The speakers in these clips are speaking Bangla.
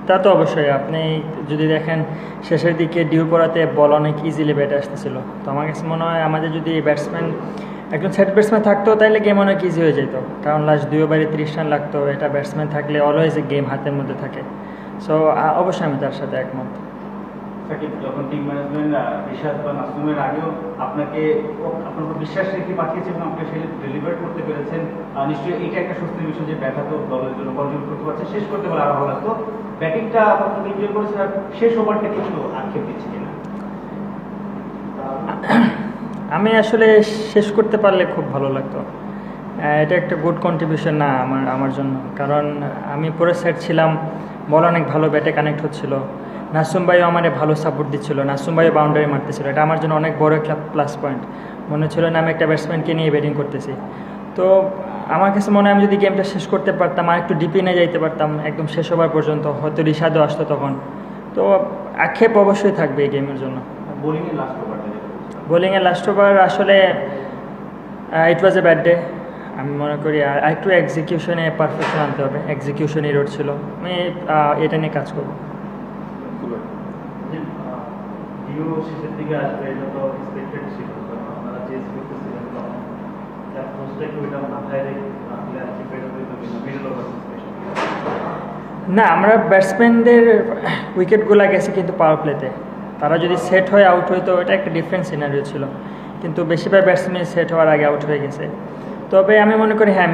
তা তো অবশ্যই। আপনি যদি দেখেন শেষের দিকে ডিউ করাতে বল অনেক ইজিলি ব্যাটে আসতেছিল, তো আমার কাছে মনে হয় আমাদের যদি ব্যাটসম্যান একজন সেট ব্যাটসম্যান থাকতো তাহলে গেম অনেক ইজি হয়ে যেত, কারণ লাস্ট 2 ওভারে 30 রান লাগতো। এটা ব্যাটসম্যান থাকলে অলওয়েজ গেম হাতের মধ্যে থাকে। সো অবশ্যই আমি তার সাথে একমত। যখন টিম ম্যানেজমেন্ট রিশাদ বা নাসুমের আগেও আপনাকে আপনার উপর বিশ্বাস রেখে পাঠিয়েছে এবং আপনি সেটা ডেলিভার করতে পেরেছেন, নিশ্চয়ই এটা একটা স্বস্তির বিষয় যে ব্যাটা তো দলের জন্য কন্ট্রিবিউট করতে পারছে, শেষ করতে পারলে আরো ভালো লাগতো। ব্যাটিংটা আপনাকে এনজয় করেছেন, আর শেষ ওভারটা কিছু আক্ষেপ দিচ্ছে কিনা? আমি আসলে শেষ করতে পারলে খুব ভালো লাগতো। এটা একটা গুড কন্ট্রিবিউশন না আমার জন্য, কারণ আমি পুরো সেট ছিলাম, বল অনেক ভালো ব্যাটে কানেক্ট হচ্ছিল। নাসুম ভাইও আমার ভালো সাপোর্ট দিচ্ছিল, নাসুম ভাইও বাউন্ডারি মারতেছিল। এটা আমার জন্য অনেক বড় একটা প্লাস পয়েন্ট। মনে হচ্ছিল না আমি একটা ব্যাটসম্যানকে নিয়ে ব্যাটিং করতেছি। তো আমার কাছে মনে হয় আমি যদি গেমটা শেষ করতে পারতাম, আর একটু ডিপে নিয়ে যাইতে পারতাম একদম শেষ ওভার পর্যন্ত, হয়তো রিশাদও আসতো তখন। তো আক্ষেপ অবশ্যই থাকবে এই গেমের জন্য। বোলিংয়ের লাস্ট ওভার আসলে ইট ওয়াজ এ ব্যাড ডে। আমি মনে করি আর একটু এক্সিকিউশনে পারফেকশন আনতে হবে, এক্সিকিউশন এরর ছিল। আমি এটা নিয়ে কাজ করবো। শেষের দিকে আসবে এটা তো এক্সপেক্টেড ছিল, আপনারা চেঞ্জ করতেছিলেন তখন অ্যাপ্রোচটা একটু এটা মাথায় রেখে রাখলে আর কি বেটার হইতো কিনা মিডল ওভার না, আমরা ব্যাটসম্যানদের উইকেটগুলো গেছে কিন্তু পাওয়ার প্লেতে। তারা যদি সেট হয়ে আউট হইতো এটা একটা ডিফারেন্ট সিনারিও ছিল, কিন্তু বেশিরভাগ ব্যাটসম্যান সেট হওয়ার আগে আউট হয়ে গেছে। তবে আমি মনে করি হ্যাঁ,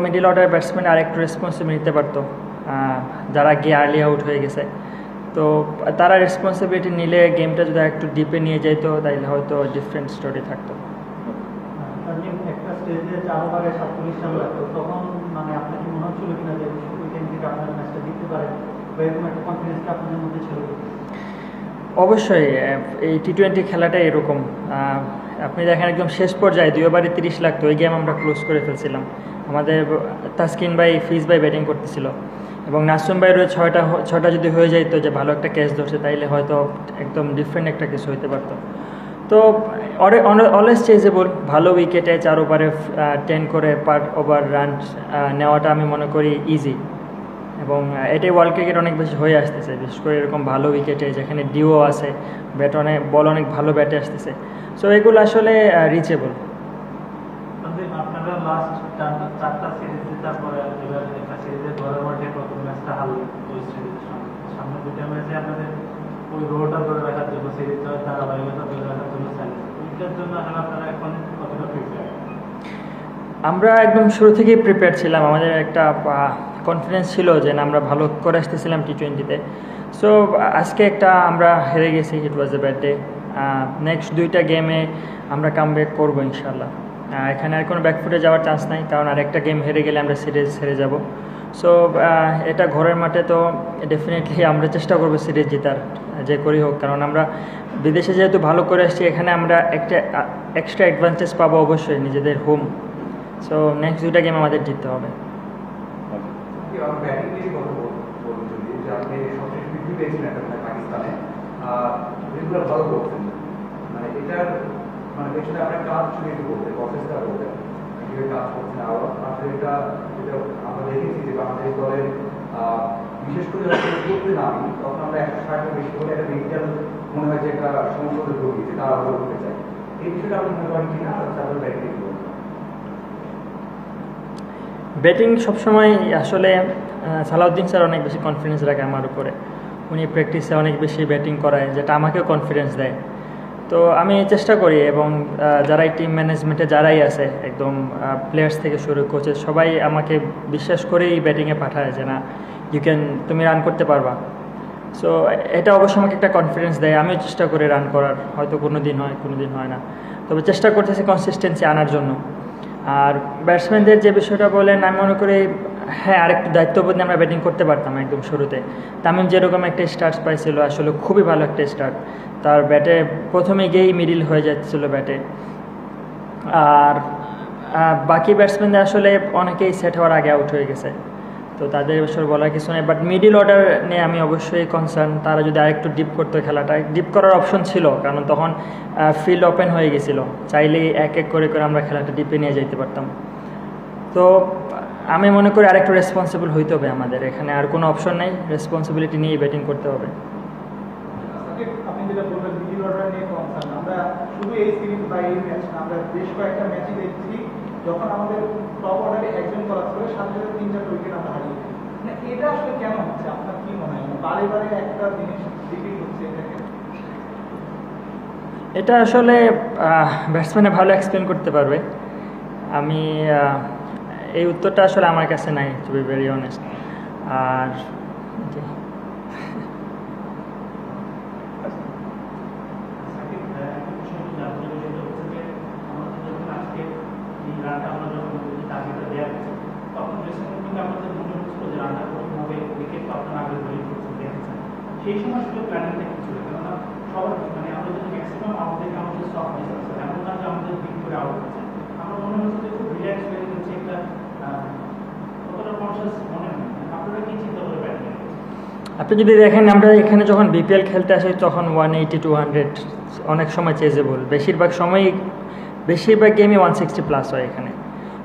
মিডিল অর্ডার ব্যাটসম্যান আর একটু রেসপন্সিবিলিটি নিতে পারতো, যারা গিয়ে আর্লি আউট হয়ে গেছে। তো তারা রেসপন্সিবিলিটি নিলে গেমটা যদি একটু ডিপে নিয়ে যাইতো তাহলে হয়তো ডিফারেন্ট স্টোরি থাকতো। একটা স্টেজে 4 ওভারে 47 রান লাগতো, তখন মানে আপনার কি মনে হচ্ছিল কিনা যে উইকেট থেকে আপনার ম্যাচটা জিততে পারে, বা এরকম একটা কনফিডেন্স কি আপনাদের মধ্যে ছিল? অবশ্যই এই টি-20 খেলাটা এরকম। আপনি দেখেন একদম শেষ পর্যায়ে 2 ওভারে 30 লাগতো, ওই গেম আমরা ক্লোজ করে ফেলছিলাম। আমাদের তাসকিন ভাই, ফিজ ভাই ব্যাটিং করতেছিল, এবং নাসুম ভাইয়ের ছটা যদি হয়ে যাইতো যে ভালো একটা ক্যাচ ধরছে, তাইলে হয়তো একদম ডিফারেন্ট একটা কিছু হইতে পারতো। তো অলওয়েজ চেজেবল, ভালো উইকেটে 4 ওভারে 10 করে পার ওভার রান নেওয়াটা আমি মনে করি ইজি, এবং এটাই ওয়ার্ল্ড ক্রিকেট অনেক বেশি হয়ে আসতেছে, বিশেষ করে এরকম ভালো উইকেটে যেখানে ডিও আছে, বল অনেক ভালো ব্যাটে আসতেছে। সো এগুলো আসলে রিচেবল। আপনারা লাস্ট 4টা সিরিজ জেতার পরে এবার একটা সিরিজে ধরে মাঠে প্রথম ম্যাচটা হারলেন, ওই সিরিজের সামনে 2টা ম্যাচে আপনাদের ওই রোটা ধরে রাখার জন্য, সিরিজটা ধারাবাহিকতা ধরে রাখার জন্য চ্যালেঞ্জ, ওইটার জন্য আপনারা এখন কতটা প্রিপেয়ার? আমরা একদম শুরু থেকেই প্রিপেয়ার ছিলাম। আমাদের একটা কনফিডেন্স ছিল যে না, আমরা ভালো করে আসতেছিলাম টি-20-তে। সো আজকে একটা আমরা হেরে গেছি, ইট ওয়াজ এ ব্যাড ডে। নেক্সট 2টা গেমে আমরা কামব্যাক করবো ইনশাল্লাহ। এখানে আর কোনো ব্যাকফুটে যাওয়ার চান্স নাই, কারণ আরেকটা গেম হেরে গেলে আমরা সিরিজ হেরে যাব। সো এটা ঘরের মাঠে, তো ডেফিনেটলি আমরা চেষ্টা করবো সিরিজ জেতার, যে করি হোক। কারণ আমরা বিদেশে যেহেতু ভালো করে আসছি, এখানে আমরা একটা এক্সট্রা অ্যাডভান্টেজ পাবো অবশ্যই, নিজেদের হোম। সো নেক্সট 2টা গেম আমাদের জিততে হবে। বিশেষ করে করতে নামি তখন আমরা 160 বেশি করে একটা মেডিকেল মনে হয় যে একটা সমস্যা রোগী, যেটা আমরা করতে চাই। এই বিষয়টা আপনি মনে করেন কিনা? ব্যাটিং সবসময় আসলে সালাউদ্দিন স্যার অনেক বেশি কনফিডেন্স রাখে আমার উপরে। উনি প্র্যাকটিসে অনেক বেশি ব্যাটিং করায়, যেটা আমাকেও কনফিডেন্স দেয়। তো আমি চেষ্টা করি, এবং যারাই টিম ম্যানেজমেন্টে যারাই আছে, একদম প্লেয়ার্স থেকে শুরু কোচেস, সবাই আমাকে বিশ্বাস করেই ব্যাটিংয়ে পাঠায় যে না, তুমি রান করতে পারবা। সো এটা অবশ্যই আমাকে একটা কনফিডেন্স দেয়। আমিও চেষ্টা করি রান করার, হয়তো কোনো দিন হয়, কোনো দিন হয় না, তবে চেষ্টা করতেছি কনসিস্টেন্সি আনার জন্য। আর ব্যাটসম্যানদের যে বিষয়টা বলেন, আমি মনে করি হ্যাঁ, আরেকটু দায়িত্ববোধ নিয়ে আমরা ব্যাটিং করতে পারতাম একদম শুরুতে। তামিম যেরকম একটা স্টার্ট পাইছিল, আসলে খুবই ভালো একটা স্টার্ট তার ব্যাটে, প্রথমে গিয়েই মিডিল হয়ে যাচ্ছিল ব্যাটে। আর বাকি ব্যাটসম্যানদের আসলে অনেকেই সেট হওয়ার আগে আউট হয়ে গেছে, তো তাদের বিষয়ে বলার কিছু নেই। বাট মিডিল অর্ডার নিয়ে আমি অবশ্যই কনসার্ন, তারা যদি আরেকটু ডিপ করতো, খেলাটা ডিপ করার অপশন ছিল, কারণ তখন ফিল্ড ওপেন হয়ে গেছিলো, চাইলেই এক এক করে আমরা খেলাটা ডিপে নিয়ে যেতে পারতাম। তো আমি মনে করি আরেকটু রেসপন্সিবল হইতে হবে আমাদের, এখানে আর কোনো অপশন নেই, রেসপন্সিবিলিটি নিয়ে ব্যাটিং করতে হবে। আপনি যেটা বললেন মিডল অর্ডার নিয়ে কনসার্ন, আমরা শুধু এই সিরিজ বা এই ম্যাচ না, আমরা বেশ কয়েকটা ম্যাচই দেখছি যখন আমাদের টপ অর্ডারে একজন কলার করে সাথে সাথে 3-4 উইকেট আমরা হারিয়ে দিই। মানে এটা আসলে কেন হচ্ছে আপনার কি মনে হয়? বারে বারে একটা জিনিস রিপিট হচ্ছে এটাকে। এটা আসলে ব্যাটসম্যানে ভালো এক্সপ্লেন করতে পারবে, আমি এই উত্তরটা আসলে আমার কাছে নাই, টু বি ভেরি অনেস্ট। আর সেই সময় শুধু প্ল্যানিংটা কি ছিল? কেননা সবার মানে আমরা যদি ম্যাক্সিমাম আমাদেরকে আমাদের সব মিস আছে, এমন না যে আমাদের বিট করে আউট হচ্ছে, আমরা মনে হচ্ছে যে খুব রিল্যাক্স হয়ে যাচ্ছে, একটা কতটা কনসিয়াস মনে হয়। আপনারা কি চিন্তা করে ব্যাটিং? আপনি যদি দেখেন আমরা এখানে যখন বিপিএল খেলতে আসি তখন 180-200 অনেক সময় চেজেবল, বেশিরভাগ গেমই 160+ হয় এখানে।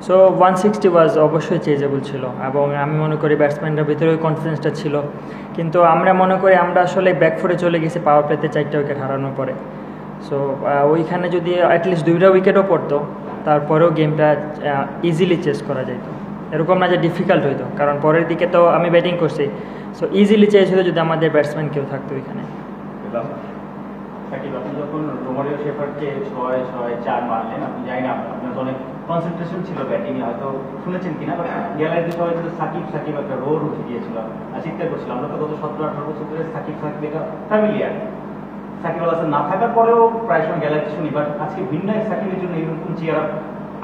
সো 160 ওয়াজ অবশ্যই চেজেবল ছিল, এবং আমি মনে করি ব্যাটসম্যানদের ভিতরে ওই কনফিডেন্সটা ছিল। কিন্তু আমরা মনে করি আমরা আসলে ব্যাকফুটে চলে গেছি পাওয়ার প্লেতে 4টা উইকেট হারানোর পরে। সো ওইখানে যদি অ্যাটলিস্ট 2টা উইকেটও পড়তো তারপরেও গেমটা ইজিলি চেস করা যেত, এরকম না যে ডিফিকাল্ট হইতো, কারণ পরের দিকে তো আমি ব্যাটিং করছি। সো ইজিলি চেস হতো যদি আমাদের ব্যাটসম্যান কেউ থাকতো এখানে। সাকিব, আপনি যখন রোমারিও শেফার্ডকে 6-4 মারলেন, আপনি জানি না আপনার তো অনেক কনসেন্ট্রেশন ছিল ব্যাটিংয়ে, হয়তো শুনেছেন কিনা, বাট গ্যালারিতে সবাই কিন্তু সাকিব সাকিব একটা রোড উঠে গিয়েছিল আর চিৎকার করছিল। আমরা তো গত 17-18 বছর ধরে সাকিব সাকিব এটা ফ্যামিলিয়ার, সাকিব আল হাসান না থাকার পরেও প্রায় সময় গ্যালারিতে শুনি, বাট আজকে ভিন্ন এক সাকিবের জন্য এরকম চেয়ার আপ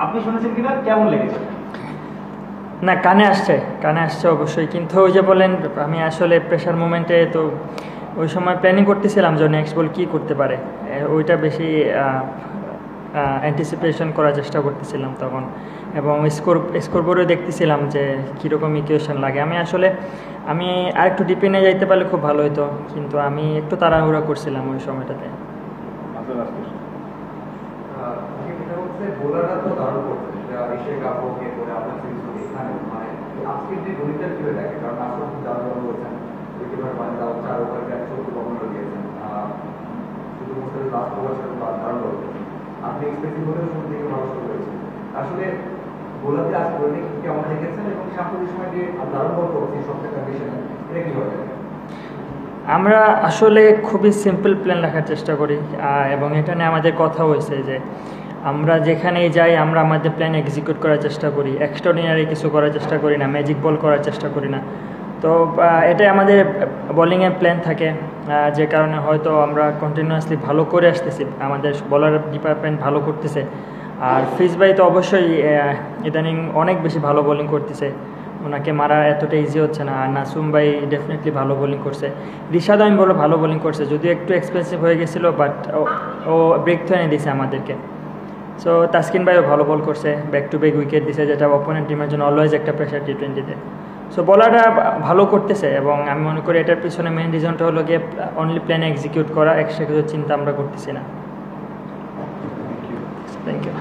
আপনি শুনেছেন কিনা, কেমন লেগেছে? না, কানে আসছে অবশ্যই, কিন্তু ওই যে বলেন আমি আসলে প্রেশার মোমেন্টে তো ওই সময় প্ল্যানিং করতেছিলাম যে নেক্সট বল কী করতে পারে, ওইটা বেশি অ্যান্টিসিপেশন করার চেষ্টা করতেছিলাম তখন, এবং স্কোরবোর্ডে দেখতেছিলাম যে কীরকম ইকুয়েশন লাগে। আমি আর একটু ডিপে নিয়ে যাইতে পারলে খুব ভালো হতো, কিন্তু আমি একটু তাড়াহুড়া করছিলাম ওই সময়টাতে। বোলাররা তো দারুণ করছে, এশিয়া কাপ হোক এরপরে আপনার সিরিজ হোক, এখানে মানে আজকের যে গণিতটা কিভাবে দেখে, কারণ আসলে খুব দারুণ বলছেন, উইকেট মানে তাও 4 ওভার 170 কখনো দিয়েছেন, শুধু মোস্তাফিজ লাস্ট ওভার দারুণ বলছেন, আপনি এক্সপেক্টিভ হলেও শুরু থেকে ভালো শুরু হয়েছে। আসলে বোলারদের আজ করে কেমন দেখেছেন, এবং সাম্প্রতিক সময় যে দারুণ বল করছে সবচেয়ে কন্ডিশনে, এটা কীভাবে দেখেন? আমরা আসলে খুবই সিম্পল প্ল্যান রাখার চেষ্টা করি, এবং এটা নিয়ে আমাদের কথা হয়েছে যে আমরা যেখানেই যাই আমরা আমাদের প্ল্যান এক্সিকিউট করার চেষ্টা করি, এক্সট্রাঅর্ডিনারি কিছু করার চেষ্টা করি না, ম্যাজিক বল করার চেষ্টা করি না। তো এটাই আমাদের বোলিংয়ের প্ল্যান থাকে, যে কারণে হয়তো আমরা কন্টিনিউয়াসলি ভালো করে আসতেছি, আমাদের বলার ডিপার্টমেন্ট ভালো করতেছে। আর ফিজ ভাই তো অবশ্যই ইদানিং অনেক বেশি ভালো বোলিং করতেছে, ওনাকে মারা এতটা ইজি হচ্ছে না। আর নাসুম ভাই ডেফিনেটলি ভালো বোলিং করছে, রিশাদ আমি বলো ভালো বোলিং করছে, যদিও একটু এক্সপেন্সিভ হয়ে গেছিলো, বাট ও ব্রেক থ্রু এনে দিয়েছে আমাদেরকে। সো তাসকিন ভাইও ভালো বল করছে, ব্যাক টু ব্যাক উইকেট দিছে, যেটা অপোনেন্ট টিমের জন্য অলওয়েজ একটা প্রেশার টি20তে। সো বলাররা ভালো করতেছে, এবং আমি মনে করি এটার পিছনে মেইন রিজনটা হলো গিয়ে অনলি প্ল্যানে এক্সিকিউট করা, এক্সট্রা কিছু চিন্তা আমরা করতেছি না। Thank you.